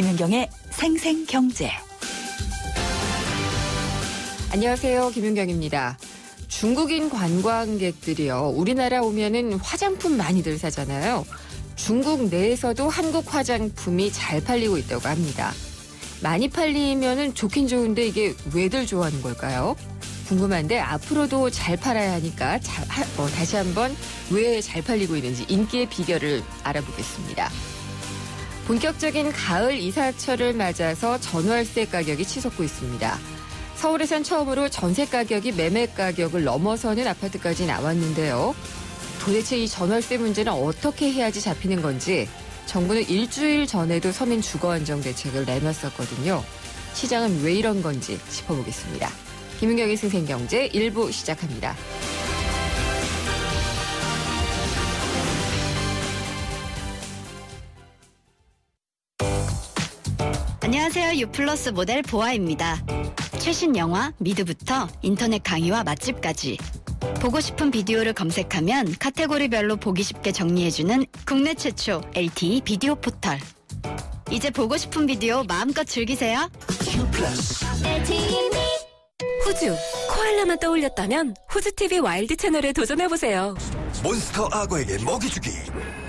김윤경의 생생경제. 안녕하세요. 김윤경입니다. 중국인 관광객들이요, 우리나라 오면은 화장품 많이들 사잖아요. 중국 내에서도 한국 화장품이 잘 팔리고 있다고 합니다. 많이 팔리면은 좋긴 좋은데 이게 왜들 좋아하는 걸까요? 궁금한데 앞으로도 잘 팔아야 하니까 다시 한번 왜 잘 팔리고 있는지 인기의 비결을 알아보겠습니다. 본격적인 가을 이사철을 맞아서 전월세 가격이 치솟고 있습니다. 서울에선 처음으로 전세 가격이 매매 가격을 넘어서는 아파트까지 나왔는데요. 도대체 이 전월세 문제는 어떻게 해야지 잡히는 건지 정부는 일주일 전에도 서민 주거안정 대책을 내놨었거든요. 시장은 왜 이런 건지 짚어보겠습니다. 김윤경의 생생경제 1부 시작합니다. 안녕하세요. 유플러스 모델 보아입니다. 최신 영화, 미드부터 인터넷 강의와 맛집까지 보고 싶은 비디오를 검색하면 카테고리별로 보기 쉽게 정리해주는 국내 최초 LTE 비디오 포털. 이제 보고 싶은 비디오 마음껏 즐기세요. 호주, 코알라만 떠올렸다면 호주TV 와일드 채널에 도전해보세요. 몬스터 악어에게 먹이 주기,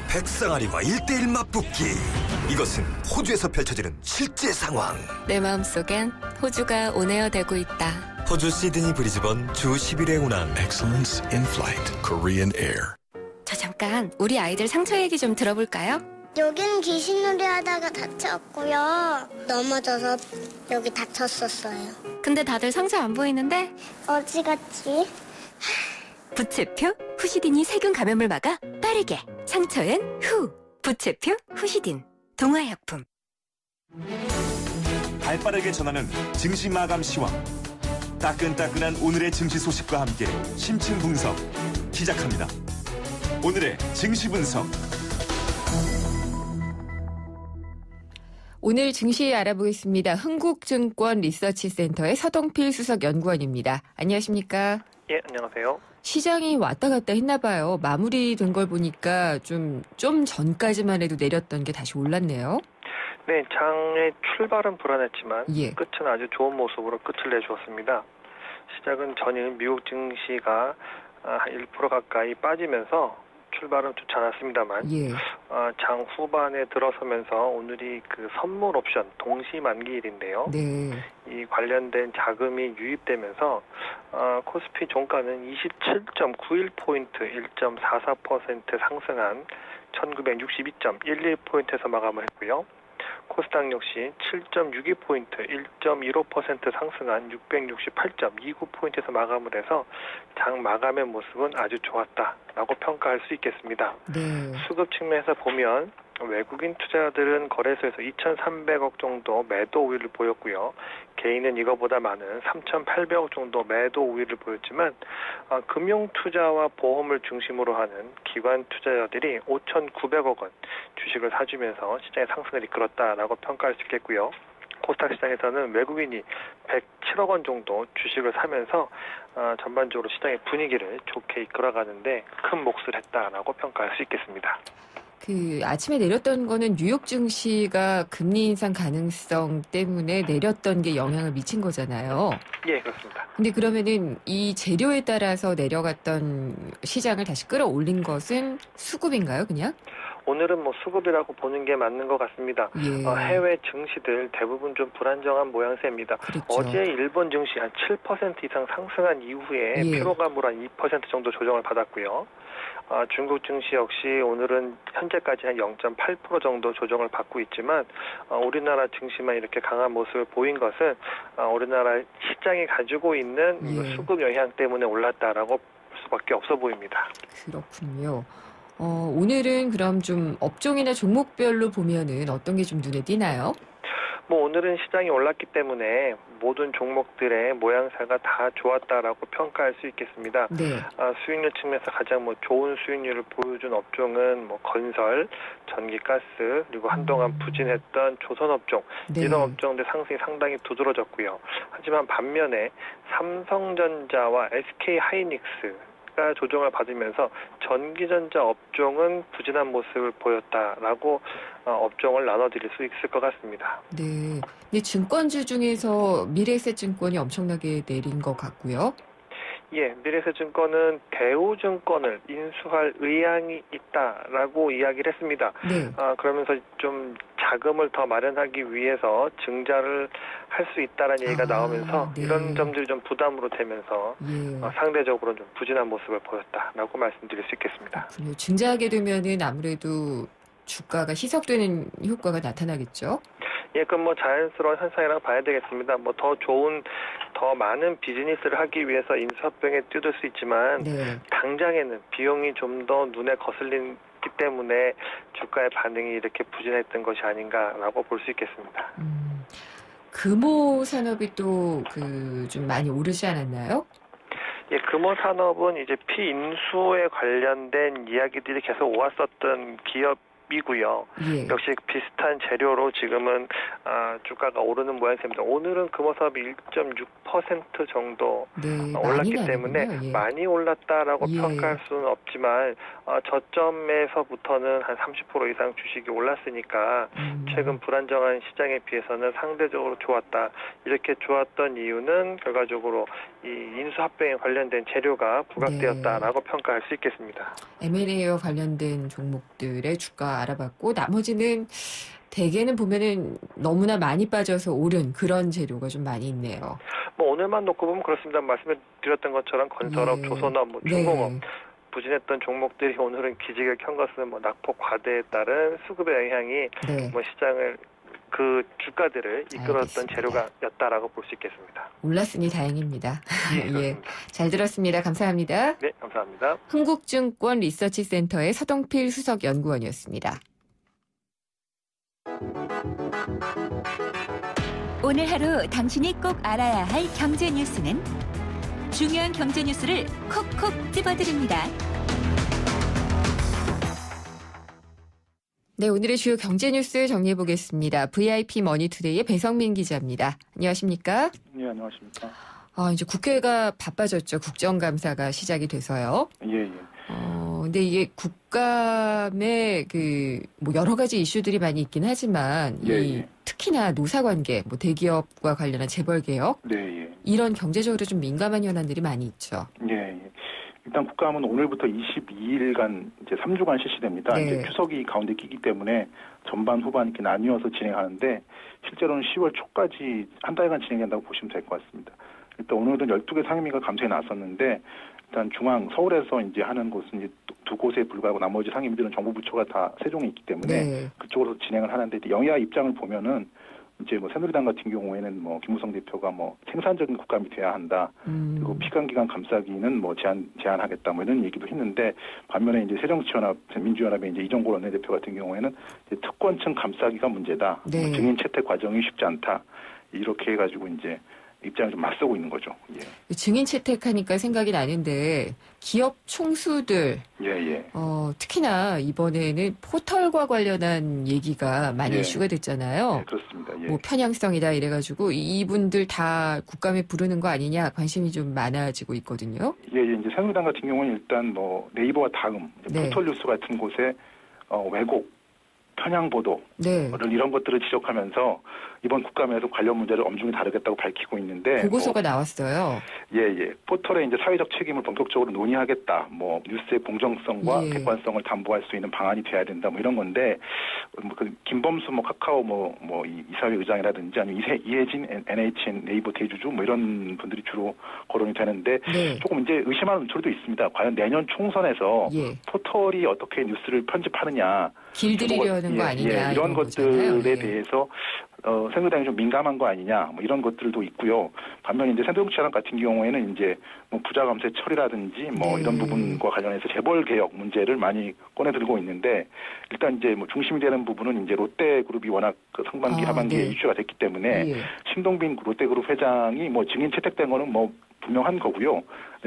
백상아리와 1대1 맞붙기. 이것은 호주에서 펼쳐지는 실제 상황. 내 마음속엔 호주가 온에어 되고 있다. 호주 시드니 브리즈번 주 10일에 운항. Excellence in Flight, Korean Air. 저 잠깐 우리 아이들 상처 얘기 좀 들어볼까요? 여기는 귀신놀이 하다가 다쳤고요. 넘어져서 여기 다쳤었어요. 근데 다들 상처 안 보이는데? 어디 갔지? 부채표 후시딘이 세균 감염을 막아 빠르게. 상처엔 후. 부채표 후시딘. 동화약품. 발빠르게 전하는 증시 마감 시황. 따끈따끈한 오늘의 증시 소식과 함께 심층 분석 시작합니다. 오늘의 증시 분석. 오늘 증시 알아보겠습니다. 흥국증권 리서치센터의 서동필 수석연구원입니다. 안녕하십니까? 예, 안녕하세요. 시장이 왔다 갔다 했나 봐요. 마무리된 걸 보니까 좀 전까지만 해도 내렸던 게 다시 올랐네요. 네, 장의 출발은 불안했지만 예. 끝은 아주 좋은 모습으로 끝을 내주었습니다. 시작은 전일 미국 증시가 1% 가까이 빠지면서 출발은 좋지 않았습니다만 예. 장 후반에 들어서면서 오늘이 그 선물 옵션 동시 만기일인데요. 네. 이 관련된 자금이 유입되면서 코스피 종가는 27.91포인트 1.44% 상승한 1962.11포인트에서 마감을 했고요. 코스닥 역시 7.62포인트 1.15% 상승한 668.29포인트에서 마감을 해서 장 마감의 모습은 아주 좋았다라고 평가할 수 있겠습니다. 네. 수급 측면에서 보면 외국인 투자자들은 거래소에서 2,300억 정도 매도 우위를 보였고요. 개인은 이거보다 많은 3,800억 정도 매도 우위를 보였지만 금융 투자와 보험을 중심으로 하는 기관 투자자들이 5,900억 원 주식을 사주면서 시장의 상승을 이끌었다라고 평가할 수 있겠고요. 코스닥 시장에서는 외국인이 107억 원 정도 주식을 사면서 전반적으로 시장의 분위기를 좋게 이끌어가는데 큰 몫을 했다라고 평가할 수 있겠습니다. 아침에 내렸던 거는 뉴욕 증시가 금리 인상 가능성 때문에 내렸던 게 영향을 미친 거잖아요. 예, 그렇습니다. 근데 그러면은 이 재료에 따라서 내려갔던 시장을 다시 끌어올린 것은 수급인가요, 그냥? 오늘은 수급이라고 보는 게 맞는 것 같습니다. 예. 해외 증시들 대부분 좀 불안정한 모양새입니다. 그렇죠. 어제 일본 증시 한 7% 이상 상승한 이후에 예. 피로감으로 한 2% 정도 조정을 받았고요. 중국 증시 역시 오늘은 현재까지 한 0.8% 정도 조정을 받고 있지만 우리나라 증시만 이렇게 강한 모습을 보인 것은 우리나라 시장이 가지고 있는 예. 수급 영향 때문에 올랐다라고 볼 수밖에 없어 보입니다. 그렇군요. 오늘은 그럼 좀 업종이나 종목별로 보면은 어떤 게 좀 눈에 띄나요? 오늘은 시장이 올랐기 때문에 모든 종목들의 모양새가 다 좋았다라고 평가할 수 있겠습니다. 네. 수익률 측면에서 가장 좋은 수익률을 보여준 업종은 건설, 전기가스, 그리고 한동안 부진했던 조선업종, 네. 이런 업종들 상승이 상당히 두드러졌고요. 하지만 반면에 삼성전자와 SK하이닉스 주가 조정을 받으면서 전기전자 업종은 부진한 모습을 보였다라고 업종을 나눠드릴 수 있을 것 같습니다. 네. 근데 증권주 중에서 미래에셋증권이 엄청나게 내린 것 같고요. 예, 미래에셋증권은 대우증권을 인수할 의향이 있다라고 이야기를 했습니다. 네. 그러면서 좀 자금을 더 마련하기 위해서 증자를 할 수 있다라는 얘기가 나오면서 네. 이런 점들이 좀 부담으로 되면서 예. 상대적으로 좀 부진한 모습을 보였다라고 말씀드릴 수 있겠습니다. 그렇군요. 증자하게 되면은 아무래도 주가가 희석되는 효과가 나타나겠죠? 예, 그건 뭐 자연스러운 현상이라고 봐야 되겠습니다. 뭐 더 좋은, 더 많은 비즈니스를 하기 위해서 인수합병에 뛰어들 수 있지만 네. 당장에는 비용이 좀 더 눈에 거슬리기 때문에 주가의 반응이 이렇게 부진했던 것이 아닌가라고 볼 수 있겠습니다. 금호 산업이 또 좀 많이 오르지 않았나요? 예, 금호 산업은 이제 피인수에 관련된 이야기들이 계속 오왔었던 기업이고요. 예. 역시 비슷한 재료로 지금은 주가가 오르는 모양새입니다. 오늘은 금호 사업이 1.6% 정도 네, 올랐기 때문에 예. 많이 올랐다라고 예. 평가할 수는 없지만 저점에서부터는 한 30% 이상 주식이 올랐으니까 최근 불안정한 시장에 비해서는 상대적으로 좋았다. 이렇게 좋았던 이유는 결과적으로 이 인수합병에 관련된 재료가 부각되었다라고 평가할 수 있겠습니다. M&A와 관련된 종목들의 주가 알아봤고 나머지는 대개는 보면은 너무나 많이 빠져서 오른 그런 재료가 좀 많이 있네요. 뭐 오늘만 놓고 보면 그렇습니다. 말씀드렸던 것처럼 건설업, 예. 조선업, 중공업 네. 부진했던 종목들이 오늘은 기지개 켠 것은 뭐 낙폭 과대에 따른 수급의 영향이 네. 뭐 시장을 그 주가들을 이끌었던 알겠습니다. 재료가였다라고 볼 수 있겠습니다. 올랐으니 다행입니다. 예, 그렇습니다. 잘 들었습니다. 감사합니다. 네, 감사합니다. 흥국증권 리서치센터의 서동필 수석연구원이었습니다. 오늘 하루 당신이 꼭 알아야 할 경제 뉴스는 중요한 경제 뉴스를 콕콕 집어드립니다. 네, 오늘의 주요 경제 뉴스 정리해 보겠습니다. VIP 머니투데이의 배성민 기자입니다. 안녕하십니까? 네, 안녕하십니까? 이제 국회가 바빠졌죠. 국정감사가 시작이 돼서요. 예. 근데 이게 국감에 뭐 여러 가지 이슈들이 많이 있긴 하지만 예. 특히나 노사관계, 뭐 대기업과 관련한 재벌개혁 네. 이런 경제적으로 좀 민감한 현안들이 많이 있죠. 예. 일단 국감은 오늘부터 22일간 이제 3주간 실시됩니다. 네. 이제 추석이 가운데 끼기 때문에 전반 후반 이렇게 나뉘어서 진행하는데 실제로는 10월 초까지 한 달간 진행된다고 보시면 될 것 같습니다. 일단 오늘은 12개 상임위가 감사에 나섰는데 일단 서울에서 이제 하는 곳은 이제 두 곳에 불과하고 나머지 상임위들은 정부 부처가 다 세종에 있기 때문에 네. 그쪽으로 진행을 하는데 여야 입장을 보면은 이제 뭐 새누리당 같은 경우에는 뭐 김무성 대표가 뭐 생산적인 국감이 돼야 한다. 그리고 피감기관 감싸기는 뭐 제한하겠다. 뭐 이런 얘기도 했는데 반면에 이제 새정치연합, 민주연합의 이제 이정골 원내대표 같은 경우에는 이제 특권층 감싸기가 문제다. 네. 뭐 증인 채택 과정이 쉽지 않다. 이렇게 해가지고 이제 입장을 좀 맞서고 있는 거죠. 예. 증인 채택하니까 생각이 나는데 기업 총수들 예. 특히나 이번에는 포털과 관련한 얘기가 많이 예. 이슈가 됐잖아요. 예, 그렇습니다. 예. 뭐 편향성이다 이래가지고 이분들 다 국감에 부르는 거 아니냐 관심이 좀 많아지고 있거든요. 예, 이제 새누리당 같은 경우는 일단 뭐 네이버와 다음, 네. 포털뉴스 같은 곳에 왜곡, 편향 보도 네. 이런 것들을 지적하면서 이번 국감에서 관련 문제를 엄중히 다루겠다고 밝히고 있는데 보고서가 나왔어요. 예. 포털의 이제 사회적 책임을 본격적으로 논의하겠다. 뭐 뉴스의 공정성과 예. 객관성을 담보할 수 있는 방안이 돼야 된다. 뭐 이런 건데 김범수 카카오 이사회 의장이라든지 아니면 이혜진 NHN 네이버 대주주 뭐 이런 분들이 주로 거론이 되는데 네. 조금 이제 의심하는 눈초리도 있습니다. 과연 내년 총선에서 예. 포털이 어떻게 뉴스를 편집하느냐 길들이려는 거 아니냐 이런 것들에 거잖아요. 대해서 새누리당이 좀 민감한 거 아니냐 뭐 이런 것들도 있고요. 반면에 이제 새정치연합 같은 경우에는 이제 뭐 부자 감세 처리라든지 뭐 네. 이런 부분과 관련해서 재벌 개혁 문제를 많이 꺼내들고 있는데 일단 이제 뭐 중심이 되는 부분은 이제 롯데그룹이 워낙 상반기 하반기에 네. 이슈가 됐기 때문에 예. 신동빈 롯데그룹 회장이 뭐 증인 채택된 거는 뭐 분명한 거고요.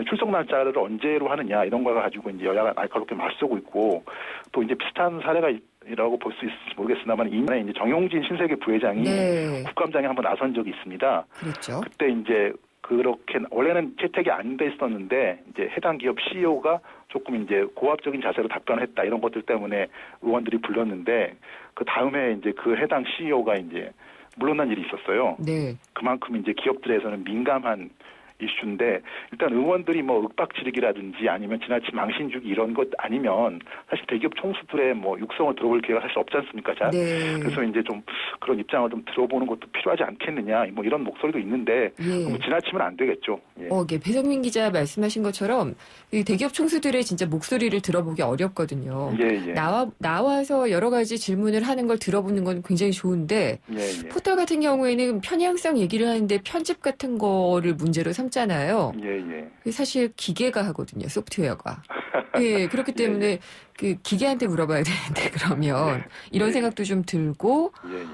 출석 날짜를 언제로 하느냐 이런 거 가지고 이제 여야가 날카롭게 맞서고 있고 또 이제 비슷한 사례가 이라고 볼 수 있을지 모르겠으나만 이번에 이제 정용진 신세계 부회장이 네. 국감장에 한번 나선 적이 있습니다. 그렇죠. 그때 이제 그렇게 원래는 채택이 안 돼 있었는데 이제 해당 기업 CEO가 조금 이제 고압적인 자세로 답변했다 이런 것들 때문에 의원들이 불렀는데 그 다음에 이제 그 해당 CEO가 이제 물러난 일이 있었어요. 네. 그만큼 이제 기업들에서는 민감한 이슈인데 일단 의원들이 뭐 윽박지르기라든지 아니면 지나친 망신 주기 이런 것 아니면 사실 대기업 총수들의 뭐 육성을 들어볼 기회가 사실 없지 않습니까? 자? 네. 그래서 이제 좀 그런 입장을 좀 들어보는 것도 필요하지 않겠느냐 뭐 이런 목소리도 있는데 예. 뭐 지나치면 안 되겠죠. 예. 예, 배정민 기자 말씀하신 것처럼 이 대기업 총수들의 진짜 목소리를 들어보기 어렵거든요. 예, 예. 나와서 여러 가지 질문을 하는 걸 들어보는 건 굉장히 좋은데 예, 예. 포털 같은 경우에는 편향성 얘기를 하는데 편집 같은 거를 문제로 삼잖아요. 예, 예. 사실 기계가 하거든요, 소프트웨어가. 예, 그렇기 때문에 예, 예. 그 기계한테 물어봐야 되는데 그러면 이런 생각도 좀 들고 예, 예.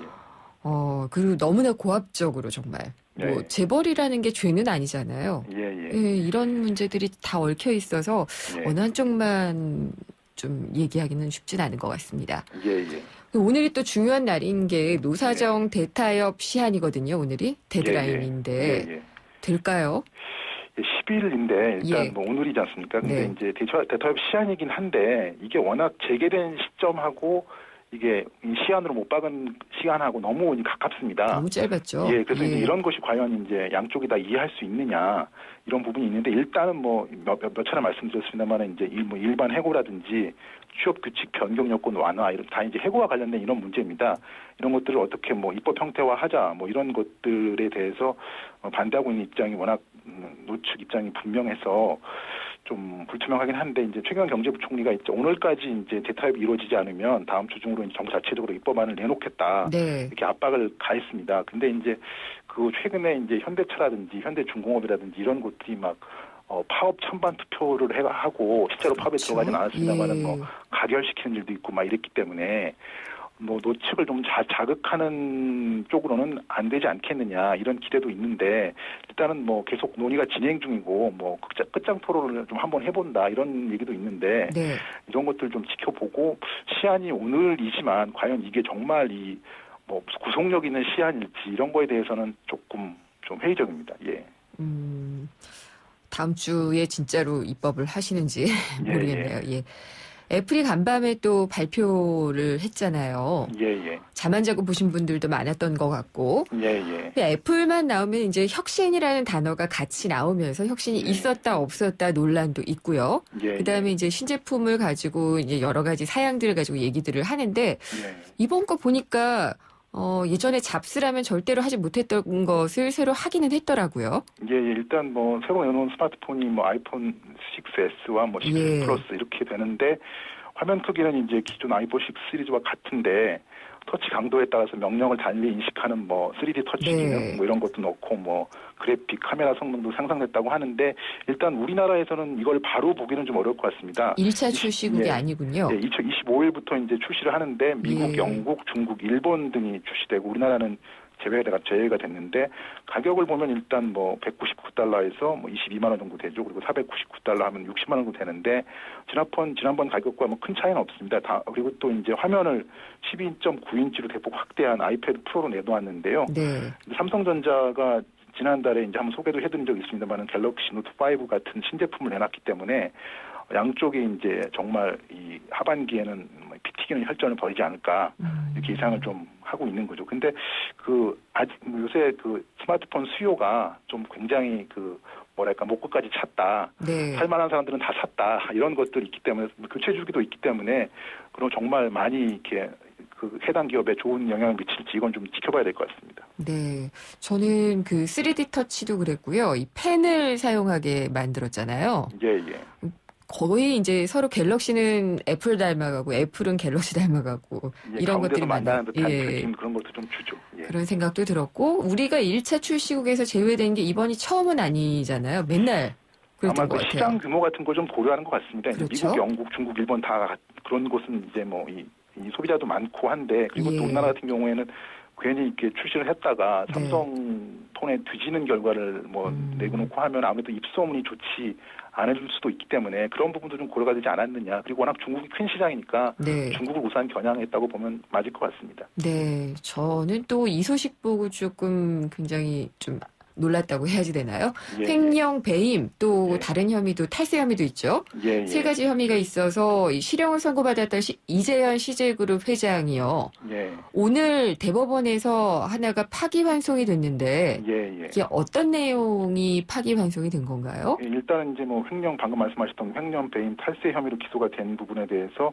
그리고 너무나 고압적으로 정말 예, 뭐 예. 재벌이라는 게 죄는 아니잖아요. 예, 예. 예, 이런 문제들이 다 얽혀 있어서 예. 어느 한쪽만 좀 얘기하기는 쉽진 않은 것 같습니다. 예, 예. 오늘이 또 중요한 날인 게 노사정 대타협 시한이거든요. 오늘이 데드라인인데 예, 예. 될까요? 10일인데 일단 예. 뭐 오늘이지 않습니까? 근데 네. 이제 대타협 시한이긴 한데 이게 워낙 재개된 시점하고 이게 이 시한으로 못 박은 시간하고 너무 가깝습니다. 너무 짧았죠. 예, 그래서 예. 이제 이런 것이 과연 이제 양쪽이 다 이해할 수 있느냐 이런 부분이 있는데 일단은 뭐 몇 차례 말씀드렸습니다만 이제 뭐 일반 해고라든지 취업 규칙 변경 요건 완화 이런 다 이제 해고와 관련된 이런 문제입니다. 이런 것들을 어떻게 뭐 입법 형태화하자 뭐 이런 것들에 대해서 반대하고 있는 입장이 워낙 노측 입장이 분명해서 좀 불투명하긴 한데 이제 최경환 경제부총리가 이제 오늘까지 이제 대타협이 이루어지지 않으면 다음 주 중으로 이제 정부 자체적으로 입법안을 내놓겠다 네. 이렇게 압박을 가했습니다. 근데 이제 그 최근에 이제 현대차라든지 현대중공업이라든지 이런 곳들이 막 파업 찬반 투표를 하고 실제로 파업에 그렇죠. 들어가지는 않았습니다만은 예. 뭐 가결시키는 일도 있고 막 이랬기 때문에 뭐 노측을 좀 자극하는 쪽으로는 안 되지 않겠느냐 이런 기대도 있는데 일단은 뭐 계속 논의가 진행 중이고 뭐 끝장 토론을 좀 한번 해본다 이런 얘기도 있는데 네. 이런 것들 좀 지켜보고 시한이 오늘이지만 과연 이게 정말 이 뭐 구속력 있는 시한일지 이런 거에 대해서는 조금 좀 회의적입니다. 예. 다음 주에 진짜로 입법을 하시는지 예, 모르겠네요. 예. 애플이 간밤에 또 발표를 했잖아요. 예, 예. 잠 안 자고 보신 분들도 많았던 것 같고. 예, 예. 근데 애플만 나오면 이제 혁신이라는 단어가 같이 나오면서 혁신이 있었다 없었다 논란도 있고요. 예, 그다음에 이제 신제품을 가지고 이제 여러 가지 사양들을 가지고 얘기들을 하는데 예. 이번 거 보니까 예전에 잡스라면 절대로 하지 못했던 것을 새로 하기는 했더라고요. 예, 일단 뭐 새로 내놓은 스마트폰이 뭐 아이폰 6S와 뭐 6 예. 플러스 이렇게 되는데 화면 크기는 이제 기존 아이폰 6 시리즈와 같은데 터치 강도에 따라서 명령을 달리 인식하는 뭐 3D 터치 네. 기능 뭐 이런 것도 넣고 뭐 그래픽 카메라 성능도 상상됐다고 하는데 일단 우리나라에서는 이걸 바로 보기는 좀 어려울 것 같습니다. 1차 출시국이 예. 아니군요. 예, 25일부터 이제 출시를 하는데 미국, 예. 영국, 중국, 일본 등이 출시되고 우리나라는 제외가 됐는데 가격을 보면 일단 뭐 199달러에서 뭐 22만 원 정도 되죠. 그리고 499달러 하면 60만 원 정도 되는데 지난번 가격과 뭐 큰 차이는 없습니다. 그리고 또 이제 화면을 12.9인치로 대폭 확대한 아이패드 프로로 내놓았는데요. 네. 삼성전자가 지난달에 이제 한번 소개도 해드린 적이 있습니다만은 갤럭시 노트 5 같은 신제품을 내놨기 때문에 양쪽에 이제 정말 이 하반기에는 피 튀기는 혈전을 벌이지 않을까 이렇게 예상을 좀 하고 있는 거죠. 근데 아직 요새 스마트폰 수요가 좀 굉장히 뭐랄까 목구까지 찼다. 네. 살만한 사람들은 다 샀다. 이런 것들이 있기 때문에 교체 주기도 있기 때문에 그럼 정말 많이 이렇게 해당 기업에 좋은 영향을 미칠지 이건 좀 지켜봐야 될 것 같습니다. 네. 저는 3D 터치도 그랬고요. 이 펜을 사용하게 만들었잖아요. 예, 예. 거의 이제 서로 갤럭시는 애플 닮아가고 애플은 갤럭시 닮아가고 예, 이런 것들이 만나는 듯한 예. 그런 것도 좀 주죠. 예. 그런 생각도 들었고 우리가 1차 출시국에서 제외된 게 이번이 처음은 아니잖아요. 맨날 그랬던 아마 것 같아요. 시장 규모 같은 거 좀 고려하는 것 같습니다. 그렇죠? 미국, 영국, 중국, 일본 다 그런 곳은 이제 뭐 이 소비자도 많고 한데 그리고 예. 또 우리나라 같은 경우에는 괜히 이렇게 출시를 했다가 네. 삼성 폰에 뒤지는 결과를 내놓고 하면 아무래도 입소문이 좋지 않을 수도 있기 때문에 그런 부분도 좀 고려가 되지 않았느냐. 그리고 워낙 중국이 큰 시장이니까 네. 중국을 우선 겨냥했다고 보면 맞을 것 같습니다. 네. 저는 또 이 소식 보고 조금 굉장히 좀 놀랐다고 해야지 되나요? 예. 횡령, 배임, 또 예. 다른 혐의도 탈세 혐의도 있죠. 예, 예. 세 가지 혐의가 있어서 이 실형을 선고받았던 이재현 CJ그룹 회장이요. 예. 오늘 대법원에서 하나가 파기환송이 됐는데 예. 이게 어떤 내용이 파기환송이 된 건가요? 예, 일단은 이제 뭐 횡령 방금 말씀하셨던 횡령, 배임, 탈세 혐의로 기소가 된 부분에 대해서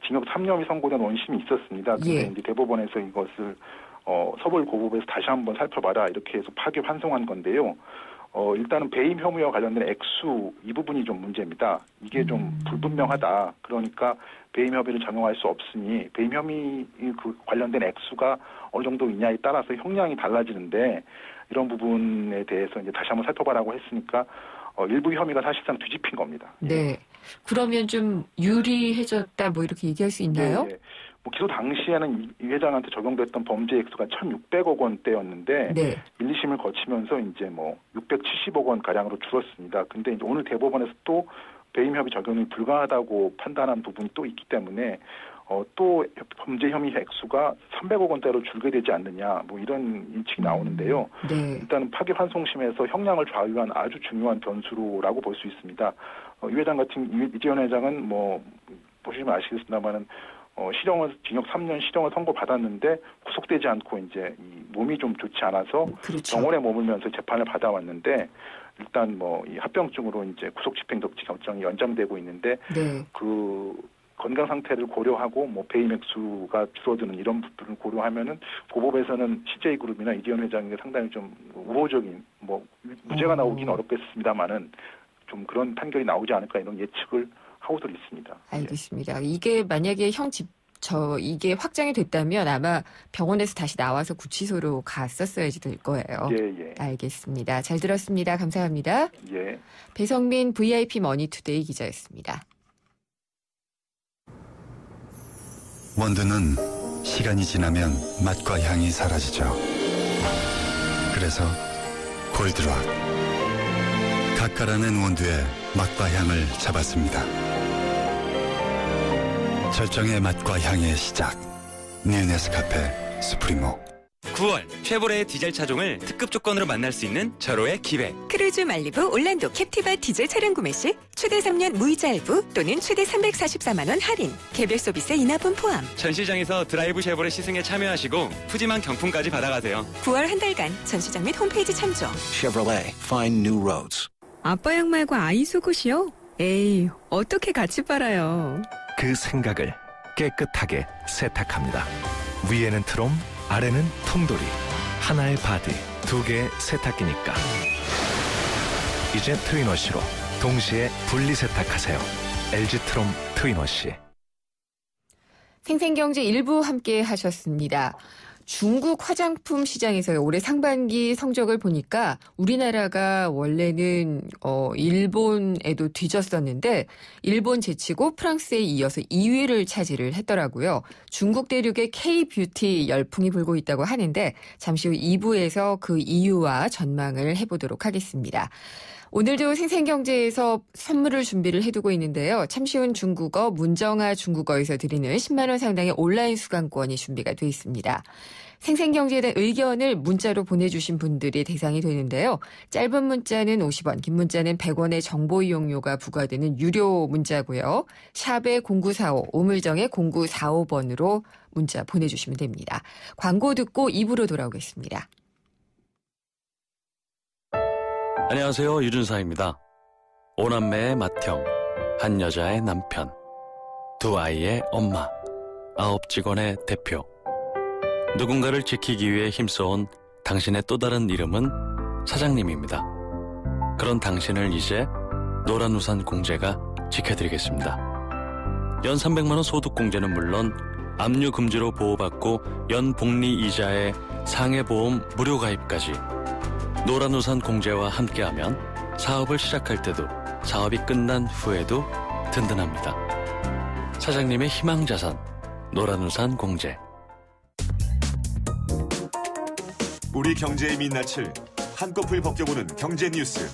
징역 3년이 선고된 원심이 있었습니다. 근데 예. 이제 대법원에서 이것을 서울 고법에서 다시 한번 살펴봐라 이렇게 해서 파기환송한 건데요. 일단은 배임 혐의와 관련된 액수 이 부분이 좀 문제입니다. 이게 좀 불분명하다. 그러니까 배임 혐의를 적용할 수 없으니 배임 혐의 그 관련된 액수가 어느 정도 있냐에 따라서 형량이 달라지는데 이런 부분에 대해서 이제 다시 한번 살펴봐라고 했으니까 일부 혐의가 사실상 뒤집힌 겁니다. 네. 그러면 좀 유리해졌다 뭐 이렇게 얘기할 수 있나요? 예. 뭐 기소 당시에는 이 회장한테 적용됐던 범죄 액수가 1,600억 원대였는데 네. 1, 2심을 거치면서 이제 뭐 670억 원 가량으로 줄었습니다. 근데 이제 오늘 대법원에서 또 배임 혐의 적용이 불가하다고 판단한 부분이 또 있기 때문에 또 범죄 혐의 액수가 300억 원대로 줄게 되지 않느냐 뭐 이런 인측이 나오는데요. 네. 일단은 파기환송심에서 형량을 좌우한 아주 중요한 변수라고 볼 수 있습니다. 이재현 회장은 뭐 보시면 아시겠습니다만은 실형을 징역 3년 실형을 선고받았는데 구속되지 않고 이제 이 몸이 좀 좋지 않아서 그렇죠. 병원에 머물면서 재판을 받아왔는데 일단 뭐 이 합병증으로 이제 구속집행정지 결정이 연장되고 있는데 네. 그 건강 상태를 고려하고 뭐 배임 액수가 줄어드는 이런 부분을 고려하면은 고법에서는 CJ그룹이나 이재현 회장에게 상당히 좀 우호적인 뭐 무죄가 나오긴 어렵겠습니다만은 좀 그런 판결이 나오지 않을까 이런 예측을 하고도 있습니다. 알겠습니다. 이게 만약에 이게 확정이 됐다면 아마 병원에서 다시 나와서 구치소로 갔었어야지 될 거예요. 예. 알겠습니다. 잘 들었습니다. 감사합니다. 예. 배성민 VIP 머니투데이 기자였습니다. 원두는 시간이 지나면 맛과 향이 사라지죠. 그래서 골드락 가까라는 원두의 맛과 향을 잡았습니다. 절정의 맛과 향의 시작. 뉴네스카페 스프리모. 9월 쉐보레의 디젤 차종을 특급 조건으로 만날 수 있는 절호의 기회. 크루즈 말리부 올란도 캡티바 디젤 차량 구매 시 최대 3년 무이자 할부 또는 최대 344만 원 할인. 개별 서비스 인하분 포함. 전시장에서 드라이브 쉐보레 시승에 참여하시고 푸짐한 경품까지 받아가세요. 9월 한 달간 전시장 및 홈페이지 참조. Chevrolet, find new roads. 아빠 양말과 아이 속옷이요? 에이, 어떻게 같이 빨아요? 그 생각을 깨끗하게 세탁합니다. 위에는 트롬, 아래는 통돌이. 하나의 바디, 두 개의 세탁기니까. 이제 트윈워시로 동시에 분리 세탁하세요. LG 트롬 트윈워시. 생생경제 일부 함께 하셨습니다. 중국 화장품 시장에서 올해 상반기 성적을 보니까 우리나라가 원래는 일본에도 뒤졌었는데 일본 제치고 프랑스에 이어서 2위를 차지를 했더라고요. 중국 대륙의 K-뷰티 열풍이 불고 있다고 하는데 잠시 후 2부에서 그 이유와 전망을 해보도록 하겠습니다. 오늘도 생생경제에서 선물을 준비를 해두고 있는데요. 참 쉬운 중국어 문정아 중국어에서 드리는 10만 원 상당의 온라인 수강권이 준비가 돼 있습니다. 생생경제에 대한 의견을 문자로 보내주신 분들이 대상이 되는데요. 짧은 문자는 50원, 긴 문자는 100원의 정보 이용료가 부과되는 유료 문자고요. 샵에 0945, 오물정에 0945번으로 문자 보내주시면 됩니다. 광고 듣고 2부로 돌아오겠습니다. 안녕하세요. 유준상입니다. 5남매의 맏형, 한 여자의 남편, 2 아이의 엄마, 9 직원의 대표. 누군가를 지키기 위해 힘써온 당신의 또 다른 이름은 사장님입니다. 그런 당신을 이제 노란우산 공제가 지켜드리겠습니다. 연 300만 원 소득 공제는 물론 압류 금지로 보호받고 연 복리 이자에 상해보험 무료 가입까지 노란우산 공제와 함께하면 사업을 시작할 때도 사업이 끝난 후에도 든든합니다. 사장님의 희망자산 노란우산 공제. 우리 경제의 민낯을 한꺼풀 벗겨보는 경제 뉴스.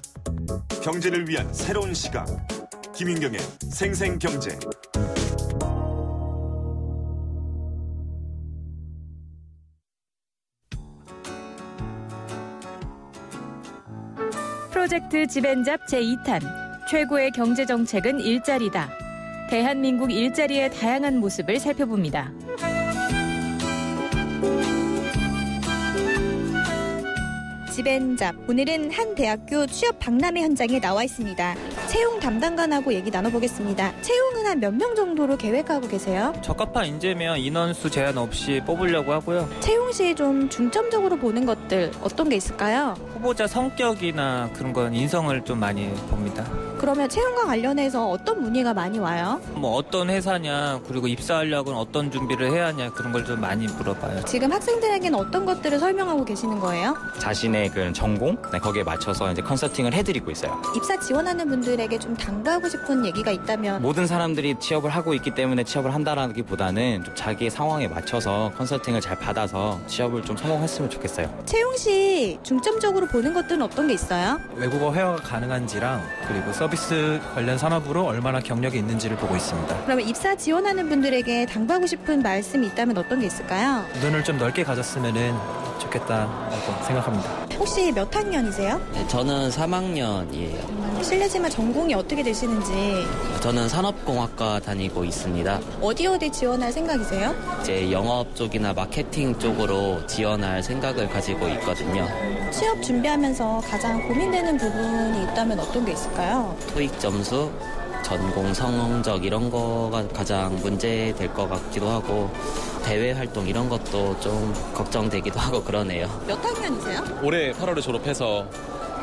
경제를 위한 새로운 시각. 김윤경의 생생경제. 프로젝트 집앤잡 제2탄 최고의 경제정책은 일자리다. 대한민국 일자리의 다양한 모습을 살펴봅니다. 집앤잡, 오늘은 한 대학교 취업 박람회 현장에 나와 있습니다. 채용 담당관하고 얘기 나눠보겠습니다. 채용은 한 몇 명 정도로 계획하고 계세요? 적합한 인재면 인원수 제한 없이 뽑으려고 하고요. 채용 시에 좀 중점적으로 보는 것들 어떤 게 있을까요? 후보자 성격이나 그런 건 인성을 좀 많이 봅니다. 그러면 채용과 관련해서 어떤 문의가 많이 와요? 뭐 어떤 회사냐, 그리고 입사하려고는 어떤 준비를 해야 하냐, 그런 걸 좀 많이 물어봐요. 지금 학생들에게는 어떤 것들을 설명하고 계시는 거예요? 자신의 그 전공, 거기에 맞춰서 이제 컨설팅을 해드리고 있어요. 입사 지원하는 분들에게 좀 당부하고 싶은 얘기가 있다면? 모든 사람들이 취업을 하고 있기 때문에 취업을 한다라기보다는 좀 자기의 상황에 맞춰서 컨설팅을 잘 받아서 취업을 좀 성공했으면 좋겠어요. 채용 시 중점적으로 보는 것들은 어떤 게 있어요? 외국어 회화가 가능한지랑 그리고 서비스 관련 산업으로 얼마나 경력이 있는지를 보고 있습니다. 그러면 입사 지원하는 분들에게 당부하고 싶은 말씀이 있다면 어떤 게 있을까요? 눈을 좀 넓게 가졌으면 좋겠다고 생각합니다. 혹시 몇 학년이세요? 네, 저는 3학년이에요. 실례지만 전공이 어떻게 되시는지? 저는 산업공학과 다니고 있습니다. 어디 지원할 생각이세요? 이제 영업 쪽이나 마케팅 쪽으로 지원할 생각을 가지고 있거든요. 취업 준비하면서 가장 고민되는 부분이 있다면 어떤 게 있을까요? 토익 점수, 전공 성적 이런 거가 가장 문제될 것 같기도 하고 대외 활동 이런 것도 좀 걱정되기도 하고 그러네요. 몇 학년이세요? 올해 8월에 졸업해서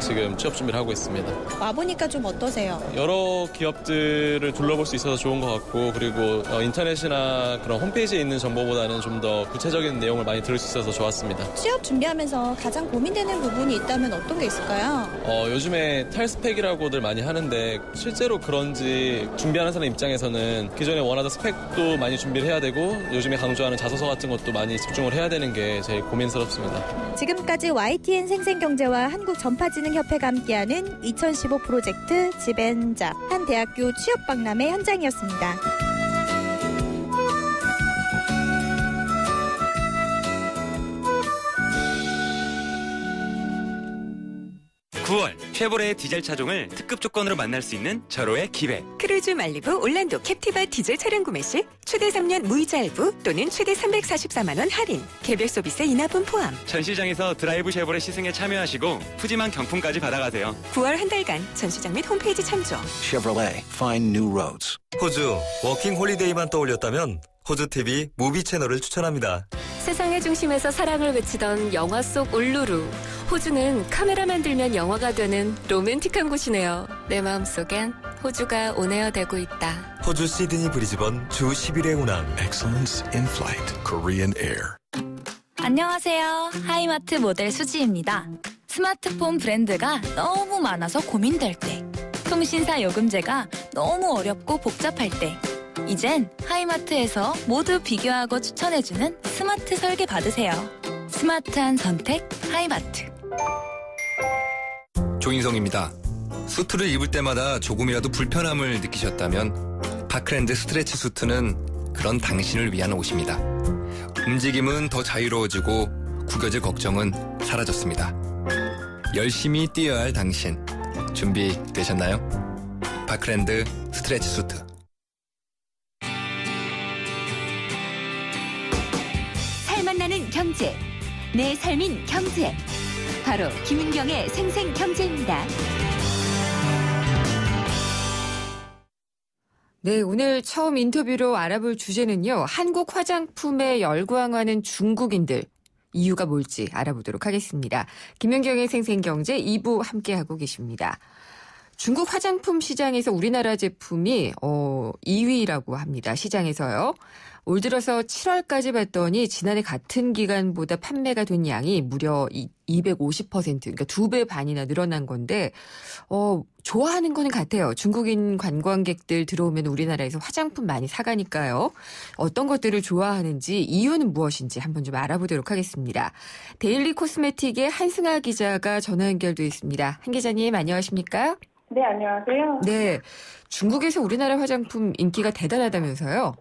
지금 취업 준비를 하고 있습니다. 와보니까 좀 어떠세요? 여러 기업들을 둘러볼 수 있어서 좋은 것 같고 그리고 인터넷이나 그런 홈페이지에 있는 정보보다는 좀 더 구체적인 내용을 많이 들을 수 있어서 좋았습니다. 취업 준비하면서 가장 고민되는 부분이 있다면 어떤 게 있을까요? 요즘에 탈스펙이라고들 많이 하는데 실제로 그런지 준비하는 사람 입장에서는 기존에 원하던 스펙도 많이 준비를 해야 되고 요즘에 강조하는 자소서 같은 것도 많이 집중을 해야 되는 게 제일 고민스럽습니다. 지금까지 YTN 생생경제와 한국전파진흥협회가 함께하는 2015 프로젝트 집앤잡 한 대학교 취업박람회 현장이었습니다. 9월 쉐보레의 디젤 차종을 특급 조건으로 만날 수 있는 절호의 기회. 크루즈 말리부 올란도 캡티바 디젤 차량 구매 시 최대 3년 무이자 할부 또는 최대 344만 원 할인, 개별 서비스 인하분 포함. 전시장에서 드라이브 쉐보레 시승에 참여하시고 푸짐한 경품까지 받아가세요. 9월 한 달간 전시장 및 홈페이지 참조. Chevrolet, find new roads. 호주 워킹 홀리데이만 떠올렸다면 호주TV 무비 채널을 추천합니다. 세상의 중심에서 사랑을 외치던 영화 속 울루루. 호주는 카메라만 들면 영화가 되는 로맨틱한 곳이네요. 내 마음속엔 호주가 온에어 되고 있다. 호주 시드니 브리즈번 주 10일의 운항. Excellence in flight. Korean Air. 안녕하세요. 하이마트 모델 수지입니다. 스마트폰 브랜드가 너무 많아서 고민될 때, 통신사 요금제가 너무 어렵고 복잡할 때, 이젠 하이마트에서 모두 비교하고 추천해주는 스마트 설계 받으세요. 스마트한 선택 하이마트. 조인성입니다. 수트를 입을 때마다 조금이라도 불편함을 느끼셨다면 파크랜드 스트레치 수트는 그런 당신을 위한 옷입니다. 움직임은 더 자유로워지고 구겨질 걱정은 사라졌습니다. 열심히 뛰어야 할 당신, 준비되셨나요? 파크랜드 스트레치 수트. 살맛나는 경제, 내 삶인 경제. 바로 김은경의 생생경제입니다. 네, 오늘 처음 인터뷰로 알아볼 주제는요. 한국 화장품에 열광하는 중국인들. 이유가 뭘지 알아보도록 하겠습니다. 김은경의 생생경제 2부 함께하고 계십니다. 중국 화장품 시장에서 우리나라 제품이 2위라고 합니다. 시장에서요. 올 들어서 7월까지 봤더니 지난해 같은 기간보다 판매가 된 양이 무려 250%, 그러니까 2배 반이나 늘어난 건데 좋아하는 거는 같아요. 중국인 관광객들 들어오면 우리나라에서 화장품 많이 사가니까요. 어떤 것들을 좋아하는지, 이유는 무엇인지 한번 좀 알아보도록 하겠습니다. 데일리 코스메틱의 한승아 기자가 전화 연결돼 있습니다. 한 기자님 안녕하십니까? 네, 안녕하세요. 네, 중국에서 우리나라 화장품 인기가 대단하다면서요?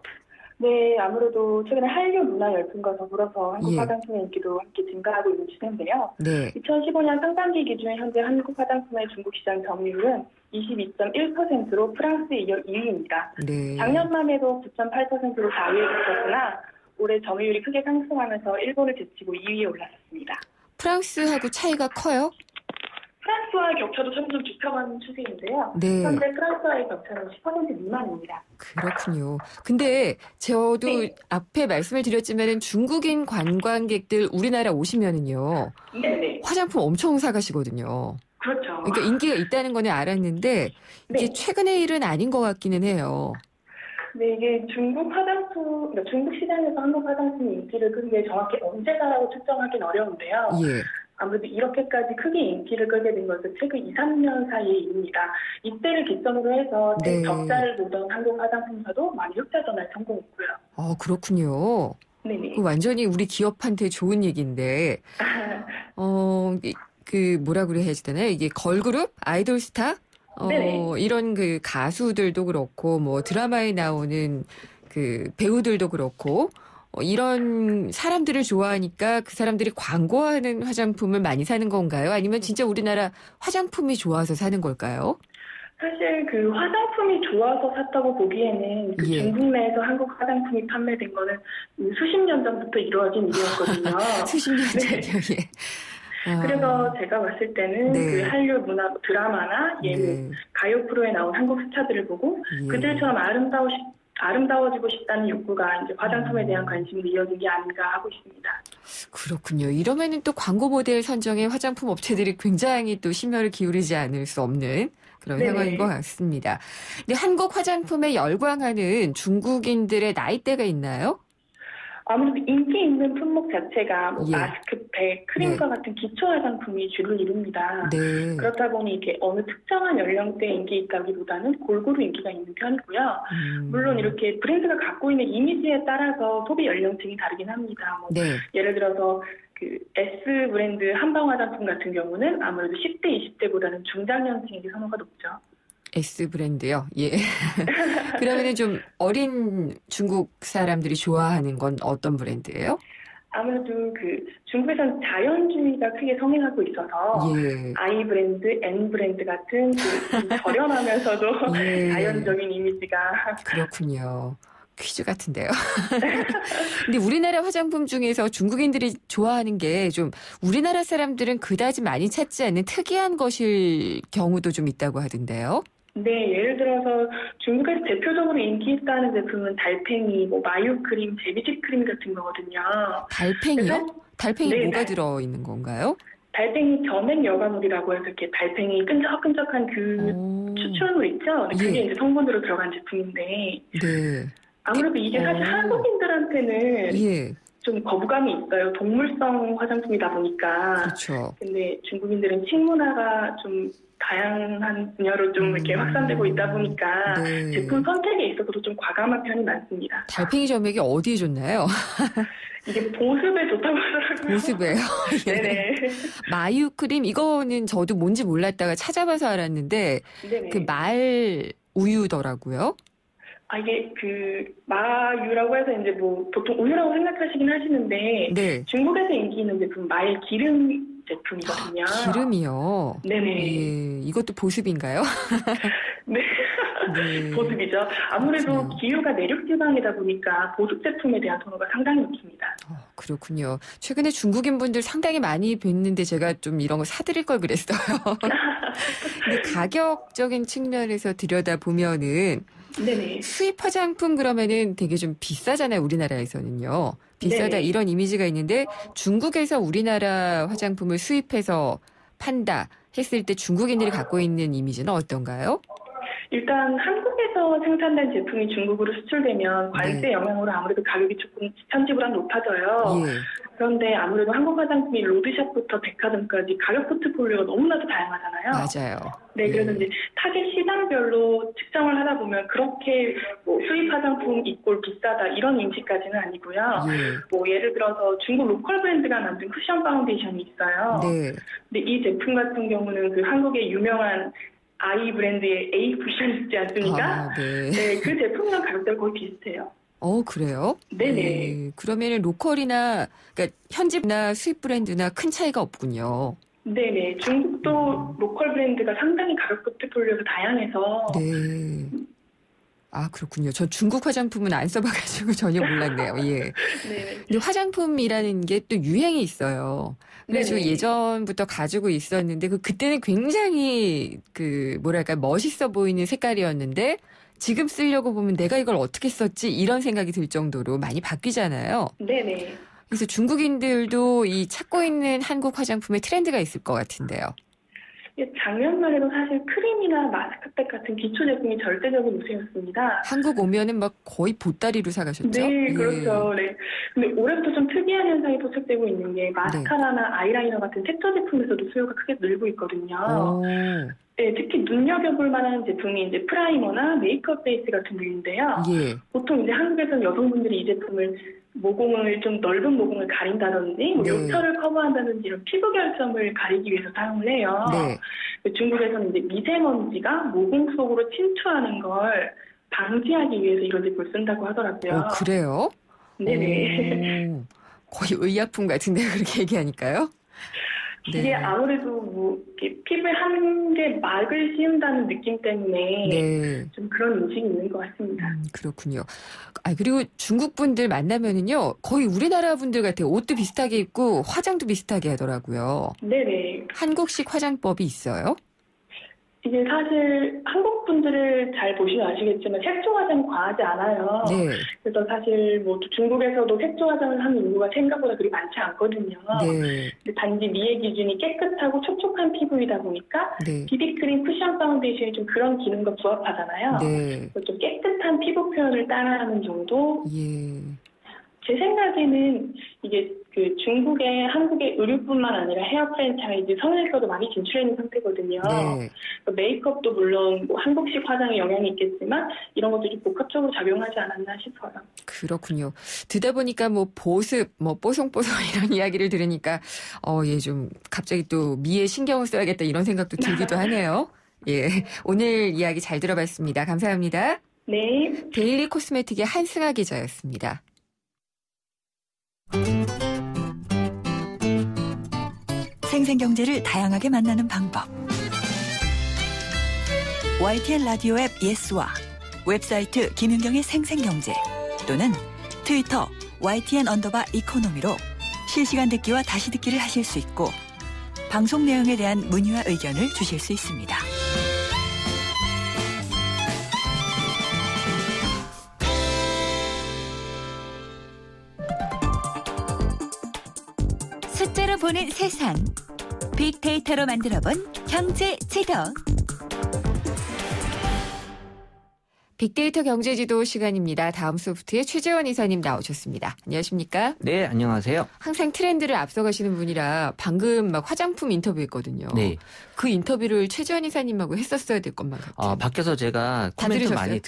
네, 아무래도 최근에 한류 문화 열풍과 더불어서 한국 예. 화장품의 인기도 함께 증가하고 있는 추세인데요. 네. 2015년 상반기 기준 현재 한국 화장품의 중국 시장 점유율은 22.1%로 프랑스에 이어 2위입니다. 네. 작년만 해도 9.8%로 4위에 그쳤으나 올해 점유율이 크게 상승하면서 일본을 제치고 2위에 올랐습니다. 프랑스하고 차이가 커요? 프랑스와의 격차도 점점 좁혀가는 추세인데요. 네. 현재 프랑스와의 격차는 10% 미만입니다. 그렇군요. 근데 저도 앞에 말씀을 드렸지만은 중국인 관광객들 우리나라 오시면은요. 네네. 화장품 엄청 사가시거든요. 그렇죠. 그러니까 인기가 있다는 거는 알았는데 이게 최근의 일은 아닌 것 같기는 해요. 네, 이게 중국 화장품, 그러니까 중국 시장에서 한국 화장품이 인기를 끈 게 정확히 언제다라고 측정하기는 어려운데요. 예. 아무래도 이렇게까지 크게 인기를 끌게 된 것은 최근 2, 3년 사이의 일입니다. 이때를 기점으로 해서 네. 적자를 보던 한국 화장품사도 많이 흑자 전환에 성공했고요. 그렇군요. 네네. 완전히 우리 기업한테 좋은 얘기인데, 뭐라 그래야 되나요? 이게 걸그룹? 아이돌 스타? 네네. 이런 그 가수들도 그렇고, 뭐 드라마에 나오는 그 배우들도 그렇고, 이런 사람들을 좋아하니까 그 사람들이 광고하는 화장품을 많이 사는 건가요? 아니면 진짜 우리나라 화장품이 좋아서 사는 걸까요? 사실 그 화장품이 좋아서 샀다고 보기에는 그 중국 내에서 한국 화장품이 판매된 거는 수십 년 전부터 이루어진 일이었거든요. 수십 년 전이요, 예. 그래서 제가 봤을 때는 그 한류 문화 드라마나 예능, 가요 프로에 나온 한국 스타들을 보고 그들처럼 아름다워지고 싶다는 욕구가 이제 화장품에 대한 관심으로 이어진 게 아닌가 하고 있습니다. 그렇군요. 이러면은 또 광고 모델 선정에 화장품 업체들이 굉장히 또 심혈을 기울이지 않을 수 없는 그런 네네. 상황인 것 같습니다. 근데 한국 화장품에 열광하는 중국인들의 나이대가 있나요? 아무래도 인기 있는 품목 자체가 뭐 예. 마스크팩, 크림과 같은 기초 화장품이 주를 이룹니다. 네. 그렇다 보니 이렇게 어느 특정한 연령대에 인기 있다기보다는 골고루 인기가 있는 편이고요. 물론 이렇게 브랜드가 갖고 있는 이미지에 따라서 소비 연령층이 다르긴 합니다. 뭐 네. 예를 들어서 그 S 브랜드 한방 화장품 같은 경우는 아무래도 10대, 20대보다는 중장년층에게 선호가 높죠. S 브랜드요? 예. 그러면은 좀 어린 중국 사람들이 좋아하는 건 어떤 브랜드예요? 아무래도 그 중국에서는 자연주의가 크게 성행하고 있어서 예. I 브랜드, N 브랜드 같은 그 저렴하면서도 예. 자연적인 이미지가 그렇군요. 퀴즈 같은데요. 근데 우리나라 화장품 중에서 중국인들이 좋아하는 게 좀 우리나라 사람들은 그다지 많이 찾지 않는 특이한 것일 경우도 좀 있다고 하던데요. 네, 예를 들어서 중국에서 대표적으로 인기 있다는 제품은 달팽이, 뭐 마유 크림, 제비집 크림 같은 거거든요. 달팽이요? 달팽이 네, 뭐가 들어있는 건가요? 달팽이 점액 여과물이라고 해서 이렇게 달팽이 끈적끈적한 그 추출물 있죠? 그게 이제 성분으로 들어간 제품인데 네. 아무래도 이게 사실 한국인들한테는 예. 좀 거부감이 있어요. 동물성 화장품이다 보니까. 그렇죠. 근데 중국인들은 식문화가 좀 다양한 분야로 좀 이렇게 확산되고 있다 보니까 네. 제품 선택에 있어서도 좀 과감한 편이 많습니다. 달팽이 점액이 어디에 좋나요? 이게 보습에 좋다고 하더라고요. 보습에요? 네네. 마유 크림 이거는 저도 뭔지 몰랐다가 찾아봐서 알았는데 네네. 그 말 우유더라고요. 이게 그 마유라고 해서 이제 뭐 보통 우유라고 생각하시긴 하시는데 네. 중국에서 인기 있는 제품 말 기름 제품이거든요. 기름이요? 네네. 예, 이것도 보습인가요? 네. 네. 보습이죠. 아무래도 기후가 내륙 지방이다 보니까 보습 제품에 대한 선호가 상당히 높습니다. 그렇군요. 최근에 중국인 분들 상당히 많이 뵀는데 제가 좀 이런 거 사드릴 걸 그랬어요. 근데 가격적인 측면에서 들여다보면은 네네. 수입 화장품 그러면은 되게 좀 비싸잖아요. 우리나라에서는요. 비싸다 네네. 이런 이미지가 있는데 중국에서 우리나라 화장품을 수입해서 판다 했을 때 중국인들이 갖고 있는 이미지는 어떤가요? 일단 한국에서 생산된 제품이 중국으로 수출되면 관세 영향으로 아무래도 가격이 조금 지천지불한 높아져요. 예. 그런데 아무래도 한국 화장품이 로드샵부터 백화점까지 가격 포트폴리오가 너무나도 다양하잖아요. 맞아요. 네, 그래서 이제 타겟 시장별로 측정을 하다 보면 그렇게 뭐 수입 화장품 이꼴 비싸다 이런 인식까지는 아니고요. 뭐 예를 들어서 중국 로컬 브랜드가 만든 쿠션 파운데이션이 있어요. 네. 근데 이 제품 같은 경우는 그 한국의 유명한 아이 브랜드의 A 쿠션 있지 않습니까? 네. 네, 그 제품이랑 가격대가 거의 비슷해요. 그래요? 네네. 그러면은 로컬이나, 그러니까 현지나 수입 브랜드나 큰 차이가 없군요. 네네. 중국도 로컬 브랜드가 상당히 가격 포트폴리오가 다양해서. 네. 아, 그렇군요. 저 중국 화장품은 안 써봐가지고 전혀 몰랐네요. 예. 네. 근데 화장품이라는 게 또 유행이 있어요. 그래서 네네. 예전부터 가지고 있었는데 그때는 굉장히 뭐랄까 멋있어 보이는 색깔이었는데 지금 쓰려고 보면 내가 이걸 어떻게 썼지 이런 생각이 들 정도로 많이 바뀌잖아요. 네네. 그래서 중국인들도 이 찾고 있는 한국 화장품의 트렌드가 있을 것 같은데요. 작년만 해도 사실 크림이나 마스크팩 같은 기초 제품이 절대적인 우세였습니다. 한국 오면은 막 거의 보따리로 사가셨죠? 네, 그렇죠. 네. 근데 올해부터 좀 특이한 현상이 포착되고 있는 게 마스카라나 아이라이너 같은 색조 제품에서도 수요가 크게 늘고 있거든요. 네, 특히 눈여겨볼 만한 제품이 이제 프라이머나 메이크업 베이스 같은 류인데요. 예. 보통 이제 한국에서는 여성분들이 이 제품을 모공을 좀 넓은 모공을 가린다든지 요철을 커버한다든지 이런 피부 결점을 가리기 위해서 사용을 해요. 네. 중국에서는 이제 미세먼지가 모공 속으로 침투하는 걸 방지하기 위해서 이런 제품을 쓴다고 하더라고요. 그래요? 네네. 거의 의약품 같은데 그렇게 얘기하니까요? 이게 아무래도 피부에 한 개 막을 씌운다는 느낌 때문에 좀 그런 인식이 있는 것 같습니다. 그렇군요. 그리고 중국 분들 만나면은요 거의 우리나라 분들 같아요. 옷도 비슷하게 입고 화장도 비슷하게 하더라고요. 네네. 한국식 화장법이 있어요? 이게 사실 한국 분들을 잘 보시면 아시겠지만 색조 화장이 과하지 않아요. 네. 그래서 사실 색조 색조 화장을 하는 인구가 생각보다 그리 많지 않거든요. 네. 단지 미의 기준이 깨끗하고 촉촉한 피부이다 보니까 비비크림, 쿠션 파운데이션이 좀 그런 기능과 부합하잖아요. 네. 좀 깨끗한 피부 표현을 따라하는 정도. 예. 제 생각에는 이게 중국의 한국의 의류뿐만 아니라 헤어 프랜차이즈 성일서도 많이 진출해 있는 상태거든요. 네. 메이크업도 물론 한국식 화장에 영향이 있겠지만 이런 것들이 복합적으로 작용하지 않았나 싶어요. 그렇군요. 듣다 보니까 보습, 뽀송뽀송 이런 이야기를 들으니까 좀 갑자기 또 미에 신경을 써야겠다 이런 생각도 들기도 하네요. 예, 오늘 이야기 잘 들어봤습니다. 감사합니다. 네. 데일리 코스메틱의 한승아 기자였습니다. 생생경제를 다양하게 만나는 방법. YTN 라디오 앱 예스와 웹사이트 김윤경의 생생경제 또는 트위터 YTN_이코노미로 실시간 듣기와 다시 듣기를 하실 수 있고 방송 내용에 대한 문의와 의견을 주실 수 있습니다. 숫자로 보는 세상. 빅데이터로 만들어본 경제지도. 빅데이터 경제지도 시간입니다. 다음 소프트의 최재원 이사님 나오셨습니다. 안녕하십니까? 네, 안녕하세요. 항상 트렌드를 앞서가시는 분이라 방금 화장품 인터뷰했거든요. 네. 그 인터뷰를 최재원 이사님하고 했었어야 될 것만 같아요. 밖에서 제가 코멘트 많이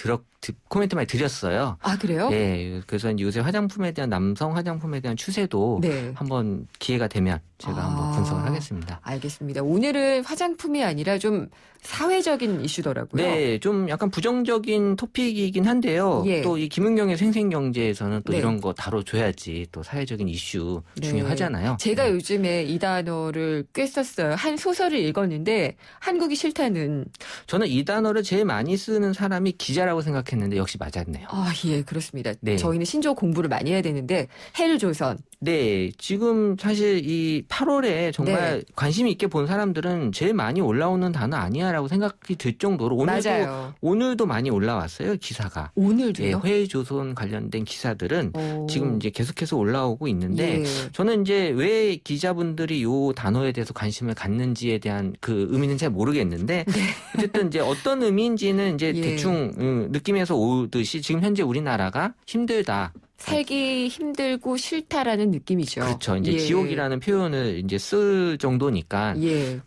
드렸어요. 아, 그래요? 네. 그래서 요새 화장품에 대한 남성 화장품에 대한 추세도 한번 기회가 되면 제가 한번 분석을 하겠습니다. 알겠습니다. 오늘은 화장품이 아니라 좀 사회적인 이슈더라고요. 네, 좀 약간 부정적인 토픽이긴 한데요. 또 이 김은경의 생생경제에서는 또 이런 거 다뤄줘야지 또 사회적인 이슈 중요하잖아요. 제가 요즘에 이 단어를 꽤 썼어요. 한 소설을 읽었는데 한국이 싫다는. 저는 이 단어를 제일 많이 쓰는 사람이 기자라고 생각했는데 역시 맞았네요. 예, 그렇습니다. 저희는 신조어 공부를 많이 해야 되는데 헬조선. 네, 지금 사실 이 8월에 정말 관심 있게 본 사람들은 제일 많이 올라오는 단어 아니야라고 생각이 들 정도로 오늘도 많이 올라왔어요, 기사가. 오늘도요? 회조선 관련된 기사들은 지금 이제 계속해서 올라오고 있는데 저는 이제 왜 기자분들이 이 단어에 대해서 관심을 갖는지에 대한 그 의미는 잘 모르겠는데 어쨌든 이제 어떤 의미인지는 이제 대충 느낌에서 오듯이 지금 현재 우리나라가 힘들다. 살기 힘들고 싫다라는 느낌이죠. 그렇죠. 이제 지옥이라는 표현을 이제 쓸 정도니까.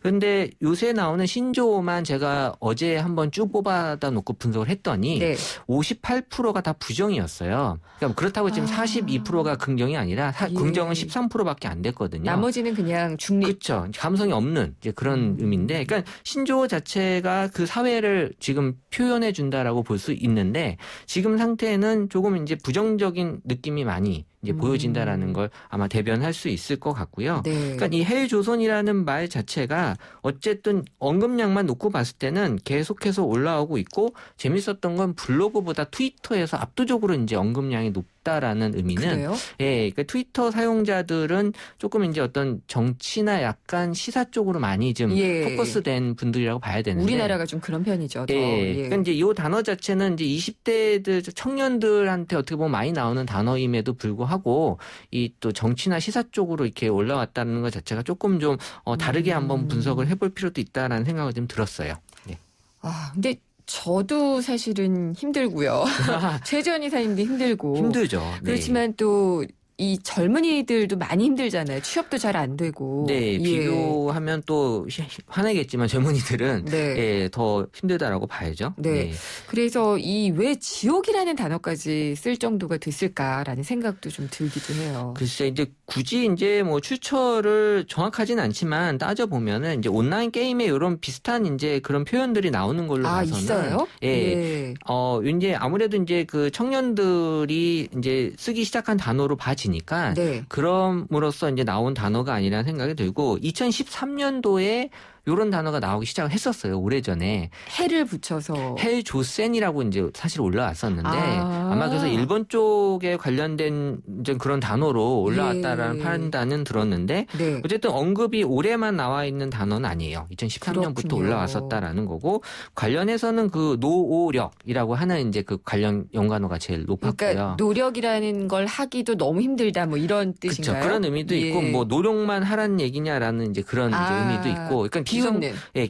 그런데 요새 나오는 신조어만 제가 어제 한번 쭉 뽑아다 놓고 분석을 했더니 58%가 다 부정이었어요. 그러니까 그렇다고 지금 42%가 긍정이 아니라 긍정은 13%밖에 안 됐거든요. 나머지는 그냥 중립. 그렇죠. 감성이 없는 이제 그런 의미인데, 그러니까 신조어 자체가 그 사회를 지금 표현해 준다라고 볼 수 있는데 지금 상태는 조금 이제 부정적인 느낌이 많이 이제 보여진다라는 걸 아마 대변할 수 있을 것 같고요. 그러니까 이 헬조선이라는 말 자체가 어쨌든 언급량만 놓고 봤을 때는 계속해서 올라오고 있고, 재밌었던 건 블로그보다 트위터에서 압도적으로 이제 언급량이 높다라는 의미는, 그러니까 트위터 사용자들은 조금 이제 어떤 정치나 약간 시사 쪽으로 많이 좀 포커스된 분들이라고 봐야 되는데, 우리나라가 좀 그런 편이죠. 그러니까 이제 이 단어 자체는 이제 20대들 청년들한테 어떻게 보면 많이 나오는 단어임에도 불구하고 이 또 정치나 시사 쪽으로 이렇게 올라왔다는 것 자체가 조금 좀 다르게 한번 분석을 해볼 필요도 있다라는 생각을 좀 들었어요. 근데 저도 사실은 힘들고요. 최재원 이사님도 힘들고. 힘들죠. 그렇지만 또 이 젊은이들도 많이 힘들잖아요. 취업도 잘 안 되고. 비교하면 또 화내겠지만 젊은이들은 더 힘들다라고 봐야죠. 그래서 이 왜 지옥이라는 단어까지 쓸 정도가 됐을까라는 생각도 좀 들기도 해요. 글쎄, 이제 굳이 이제 뭐 출처를 정확하진 않지만 따져 보면은 이제 온라인 게임에 이런 비슷한 이제 그런 표현들이 나오는 걸로 봐서는 있어요? 이제 아무래도 이제 그 청년들이 이제 쓰기 시작한 단어로 봐지니까 그럼으로써 이제 나온 단어가 아니라는 생각이 들고, 2013년도에 이런 단어가 나오기 시작을 했었어요. 오래전에. 해를 붙여서. 헬조센이라고 이제 사실 올라왔었는데 아마 그래서 일본 쪽에 관련된 이제 그런 단어로 올라왔다라는 판단은 들었는데 어쨌든 언급이 올해만 나와 있는 단어는 아니에요. 2013년부터 올라왔었다라는 거고, 관련해서는 그 노오력이라고 하는 이제 그 관련 연관어가 제일 높았고요. 그러니까 노력이라는 걸 하기도 너무 힘들다 뭐 이런 뜻인가요? 그렇죠. 그런 의미도 있고, 뭐 노력만 하라는 얘기냐라는 이제 그런 이제 의미도 있고, 그러니까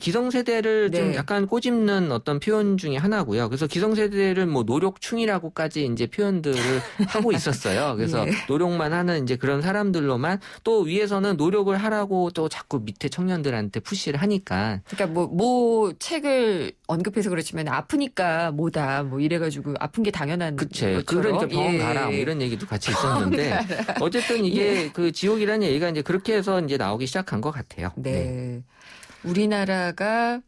기성세대를 좀 약간 꼬집는 어떤 표현 중에 하나고요. 그래서 기성세대를 뭐 노력충이라고까지 이제 표현들을 하고 있었어요. 그래서 노력만 하는 이제 그런 사람들로만, 또 위에서는 노력을 하라고 또 자꾸 밑에 청년들한테 푸시를 하니까. 그러니까 뭐 책을 언급해서 그렇지만 아프니까 뭐다 뭐 이래가지고 아픈 게 당연한 것처럼. 그러니까 병원 가라 뭐 이런 얘기도 같이 있었는데 어쨌든 이게 그 지옥이라는 얘기가 이제 그렇게 해서 이제 나오기 시작한 것 같아요. 우리나라가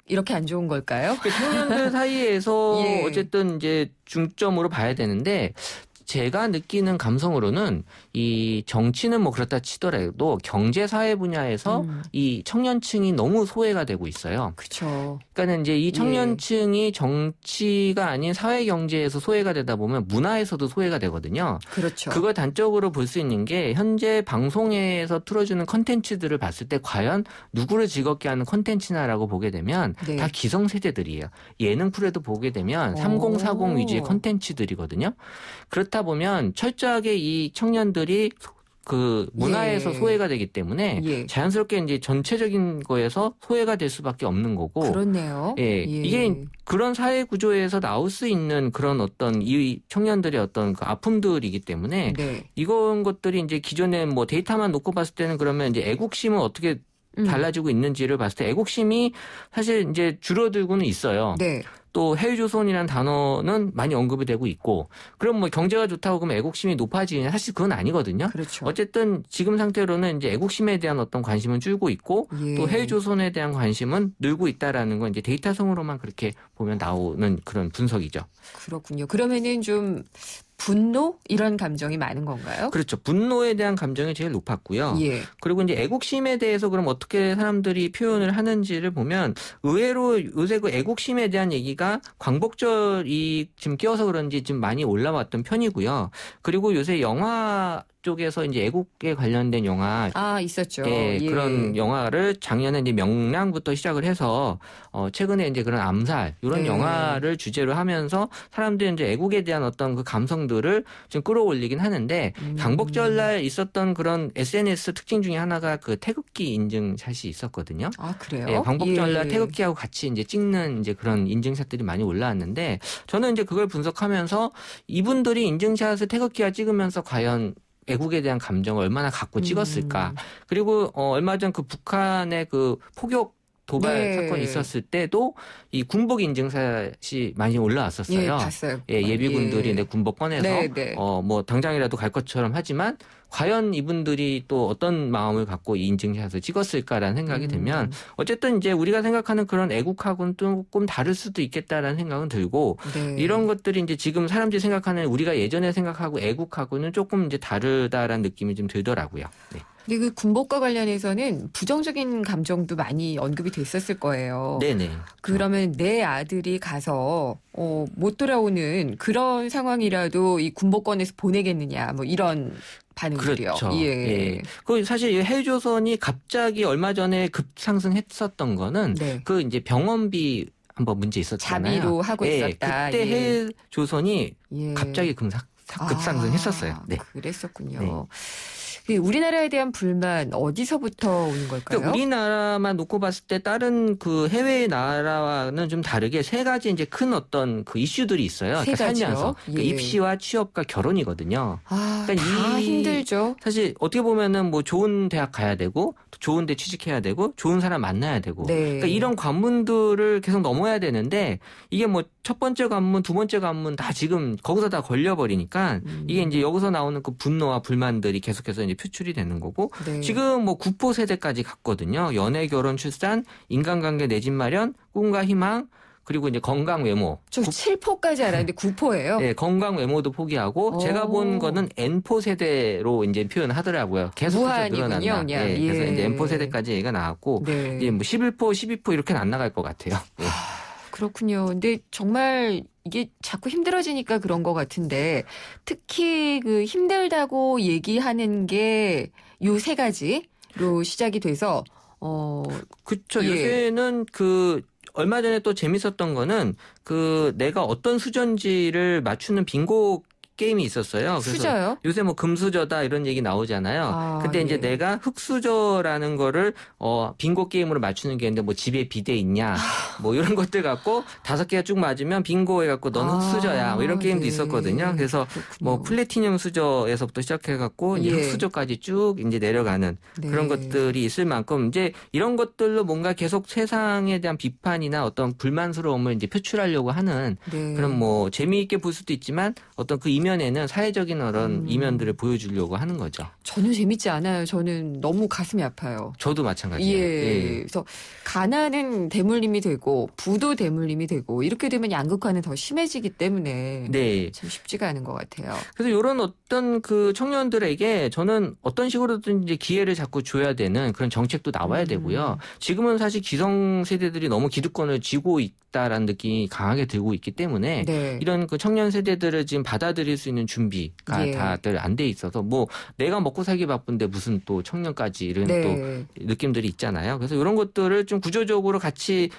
이렇게 안 좋은 걸까요? 청년들 사이에서 어쨌든 이제 중점으로 봐야 되는데, 제가 느끼는 감성으로는 이 정치는 뭐 그렇다 치더라도 경제 사회 분야에서 이 청년층이 너무 소외가 되고 있어요. 그렇죠. 그러니까는 이제 이 청년층이 정치가 아닌 사회 경제에서 소외가 되다 보면 문화에서도 소외가 되거든요. 그렇죠. 그걸 단적으로 볼 수 있는 게, 현재 방송에서 틀어주는 콘텐츠들을 봤을 때 과연 누구를 즐겁게 하는 콘텐츠나라고 보게 되면 다 기성세대들이에요. 예능 프로에도 보게 되면 3040 위주의 콘텐츠들이거든요. 그렇다 보면 철저하게 이 청년들이 그 문화에서 소외가 되기 때문에 자연스럽게 이제 전체적인 거에서 소외가 될 수밖에 없는 거고. 그렇네요. 이게 그런 사회 구조에서 나올 수 있는 그런 어떤 이 청년들의 어떤 그 아픔들이기 때문에 이런 것들이 이제 기존에 뭐 데이터만 놓고 봤을 때는 그러면 이제 애국심은 어떻게 달라지고 있는지를 봤을 때 애국심이 사실 이제 줄어들고는 있어요. 또 헬조선이라는 단어는 많이 언급이 되고 있고, 그럼 뭐 경제가 좋다고 그러면 애국심이 높아지냐? 사실 그건 아니거든요. 그렇죠. 어쨌든 지금 상태로는 이제 애국심에 대한 어떤 관심은 줄고 있고, 또 헬조선에 대한 관심은 늘고 있다라는 건 이제 데이터성으로만 그렇게 보면 나오는 그런 분석이죠. 그렇군요. 그러면은 좀 분노 이런 감정이 많은 건가요? 그렇죠. 분노에 대한 감정이 제일 높았고요. 그리고 이제 애국심에 대해서 그럼 어떻게 사람들이 표현을 하는지를 보면, 의외로 요새 그 애국심에 대한 얘기가 광복절이 지금 끼어서 그런지 좀 많이 올라왔던 편이고요. 그리고 요새 영화 쪽에서 이제 애국에 관련된 영화 있었죠. 그런 영화를 작년에 이제 명량부터 시작을 해서 최근에 이제 그런 암살 이런 영화를 주제로 하면서 사람들이 이제 애국에 대한 어떤 그 감성들 감정들을 좀 끌어올리긴 하는데 광복절날 있었던 그런 SNS 특징 중에 하나가 그 태극기 인증샷이 있었거든요. 아, 그래요? 예, 광복절날 태극기하고 같이 이제 찍는 이제 그런 인증샷들이 많이 올라왔는데 저는 이제 그걸 분석하면서 이분들이 인증샷을 태극기와 찍으면서 과연 애국에 대한 감정을 얼마나 갖고 찍었을까. 그리고 얼마 전 그 북한의 그 폭격 도발 사건이 있었을 때도 이 군복 인증샷이 많이 올라왔었어요. 예, 봤어요. 예, 예비군들이 내 군복 꺼내서 뭐 당장이라도 갈 것처럼 하지만 과연 이분들이 또 어떤 마음을 갖고 이 인증샷을 찍었을까라는 생각이 들면 어쨌든 이제 우리가 생각하는 그런 애국하고는 조금 다를 수도 있겠다라는 생각은 들고 이런 것들이 이제 지금 사람들이 생각하는 우리가 예전에 생각하고 애국하고는 조금 이제 다르다라는 느낌이 좀 들더라고요. 네. 근데 그 군복과 관련해서는 부정적인 감정도 많이 언급이 됐었을 거예요. 네네. 그러면 내 아들이 가서 못 돌아오는 그런 상황이라도 이 군복권에서 보내겠느냐, 뭐 이런 반응들이요. 그렇죠. 예. 예. 그 사실 헬조선이 갑자기 얼마 전에 급상승했었던 거는 그 이제 병원비 한번 문제 있었잖아요. 자비로 하고 있었다. 그때 헬조선이 갑자기 급상승했었어요. 네. 그랬었군요. 네. 우리나라에 대한 불만 어디서부터 오는 걸까요? 그러니까 우리나라만 놓고 봤을 때 다른 그 해외 나라와는 좀 다르게 세 가지 이제 큰 어떤 그 이슈들이 있어요. 세 가지요? 살면서 그러니까 입시와 취업과 결혼이거든요. 그러니까 다 힘들죠. 사실 어떻게 보면은 뭐 좋은 대학 가야 되고 좋은 데 취직해야 되고 좋은 사람 만나야 되고 그러니까 이런 관문들을 계속 넘어야 되는데 이게 뭐 첫 번째 관문, 두 번째 관문 다 지금 거기서 다 걸려버리니까 이게 이제 여기서 나오는 그 분노와 불만들이 계속해서 이제 표출이 되는 거고 지금 뭐 구포 세대까지 갔거든요. 연애, 결혼, 출산, 인간관계, 내 집 마련, 꿈과 희망 그리고 이제 건강 외모. 저 7포까지 알았는데 9포예요? 네, 건강 외모도 포기하고 제가 본 거는 N포 세대로 이제 표현하더라고요. 계속해서 늘어난다. 네, 그래서 이제 N포 세대까지 얘기가 나왔고 이제 뭐 11포, 12포 이렇게는 안 나갈 것 같아요. 네. 그렇군요. 근데 정말 이게 자꾸 힘들어지니까 그런 것 같은데 특히 그 힘들다고 얘기하는 게 요 세 가지로 시작이 돼서 그렇죠. 요새는 그 얼마 전에 또 재밌었던 거는 그 내가 어떤 수저인지를 맞추는 빙고 게임이 있었어요. 그래서 수저요? 요새 뭐 금수저다 이런 얘기 나오잖아요. 근데 이제 내가 흑수저라는 거를 빙고 게임으로 맞추는 게 있는데 뭐 집에 비데 있냐 뭐 이런 것들 갖고 5개가 쭉 맞으면 빙고 해갖고 넌 흑수저야 뭐 이런 게임도 있었거든요. 그래서 뭐 플래티늄 수저에서부터 시작해갖고 이제 흑수저까지 쭉 이제 내려가는 그런 것들이 있을 만큼 이제 이런 것들로 뭔가 계속 세상에 대한 비판이나 어떤 불만스러움을 이제 표출하려고 하는 그런 뭐 재미있게 볼 수도 있지만 어떤 그 이면에는 사회적인 그런 이면들을 보여주려고 하는 거죠. 전혀 재밌지 않아요. 저는 너무 가슴이 아파요. 저도 마찬가지예요. 그래서 가난은 대물림이 되고 부도 대물림이 되고 이렇게 되면 양극화는 더 심해지기 때문에 참 쉽지가 않은 것 같아요. 그래서 이런 어떤 그 청년들에게 저는 어떤 식으로든 이제 기회를 자꾸 줘야 되는 그런 정책도 나와야 되고요. 지금은 사실 기성세대들이 너무 기득권을 쥐고 있다라는 느낌이 강하게 들고 있기 때문에 이런 그 청년 세대들을 지금 받아들일 수 있는 준비가 다들 안 돼 있어서 뭐 내가 먹고 살기 바쁜데 무슨 또 청년까지 이런 또 느낌들이 있잖아요. 그래서 이런 것들을 좀 구조적으로 같이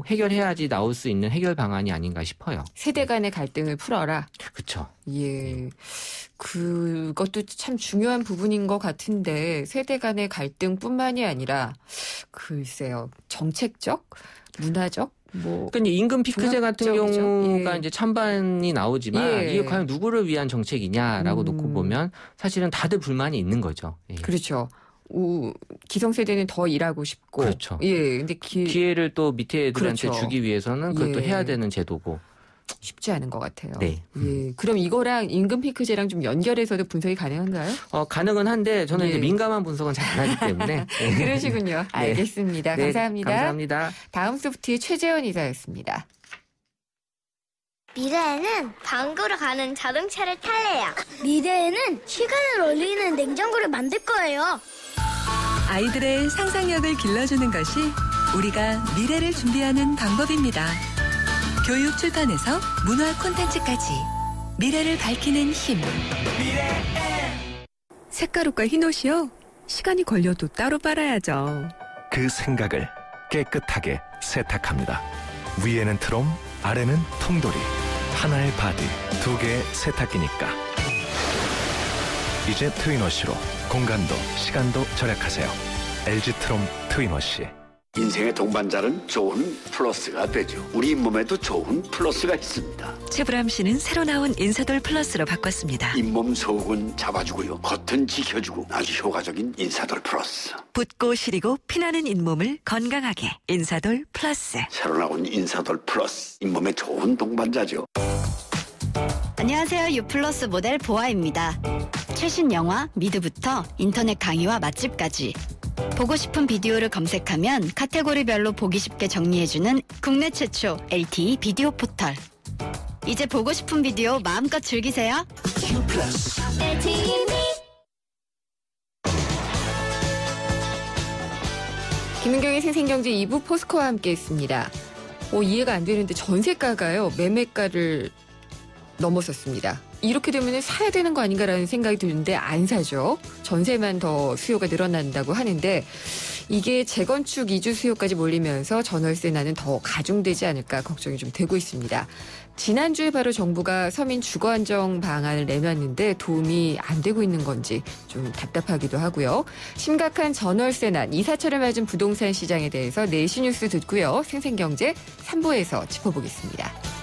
해결해야지 나올 수 있는 해결 방안이 아닌가 싶어요. 세대 간의 갈등을 풀어라. 그렇죠. 예. 그것도 참 중요한 부분인 것 같은데 세대 간의 갈등뿐만이 아니라 글쎄요. 정책적, 문화적 그러니까 임금 피크제 같은 경우가 이제 찬반이 나오지만 이게 과연 누구를 위한 정책이냐라고 놓고 보면 사실은 다들 불만이 있는 거죠. 그렇죠. 기성세대는 더 일하고 싶고. 그렇죠. 근데 기회를 또 밑에 애들한테 주기 위해서는 그것도 해야 되는 제도고. 쉽지 않은 것 같아요. 네. 그럼 이거랑 임금 피크제랑 좀 연결해서도 분석이 가능한가요? 가능은 한데 저는 이제 민감한 분석은 잘 안 하기 때문에. 그러시군요. 알겠습니다. 감사합니다. 감사합니다. 다음 소프트의 최재원 이사였습니다. 미래에는 방구로 가는 자동차를 탈래요. 미래에는 시간을 올리는 냉장고를 만들 거예요. 아이들의 상상력을 길러주는 것이 우리가 미래를 준비하는 방법입니다. 교육 출판에서 문화 콘텐츠까지 미래를 밝히는 힘. 색가루과 흰옷이요? 시간이 걸려도 따로 빨아야죠. 그 생각을 깨끗하게 세탁합니다. 위에는 트롬, 아래는 통돌이. 하나의 바디, 두 개의 세탁기니까. 이제 트윈워시로 공간도 시간도 절약하세요. LG트롬 트윈워시. 인생의 동반자는 좋은 플러스가 되죠. 우리 몸에도 좋은 플러스가 있습니다. 최불암 씨는 새로 나온 인사돌 플러스로 바꿨습니다. 잇몸 속은 잡아주고요. 겉은 지켜주고 아주 효과적인 인사돌 플러스. 붓고 시리고 피나는 잇몸을 건강하게 인사돌 플러스. 새로 나온 인사돌 플러스. 잇몸에 좋은 동반자죠. 안녕하세요. 유플러스 모델 보아입니다. 최신 영화 미드부터 인터넷 강의와 맛집까지 보고 싶은 비디오를 검색하면 카테고리별로 보기 쉽게 정리해주는 국내 최초 LTE 비디오 포털. 이제 보고 싶은 비디오 마음껏 즐기세요. 김은경의 생생경제 2부 포스코와 함께했습니다. 이해가 안 되는데 전세가가요. 매매가를 넘었었습니다. 이렇게 되면 사야 되는 거 아닌가라는 생각이 드는데 안 사죠. 전세만 더 수요가 늘어난다고 하는데 이게 재건축 이주 수요까지 몰리면서 전월세난은 더 가중되지 않을까 걱정이 좀 되고 있습니다. 지난주에 바로 정부가 서민 주거 안정 방안을 내놨는데 도움이 안 되고 있는 건지 좀 답답하기도 하고요. 심각한 전월세난, 이사철을 맞은 부동산 시장에 대해서 내시 뉴스 듣고요. 생생경제 3부에서 짚어보겠습니다.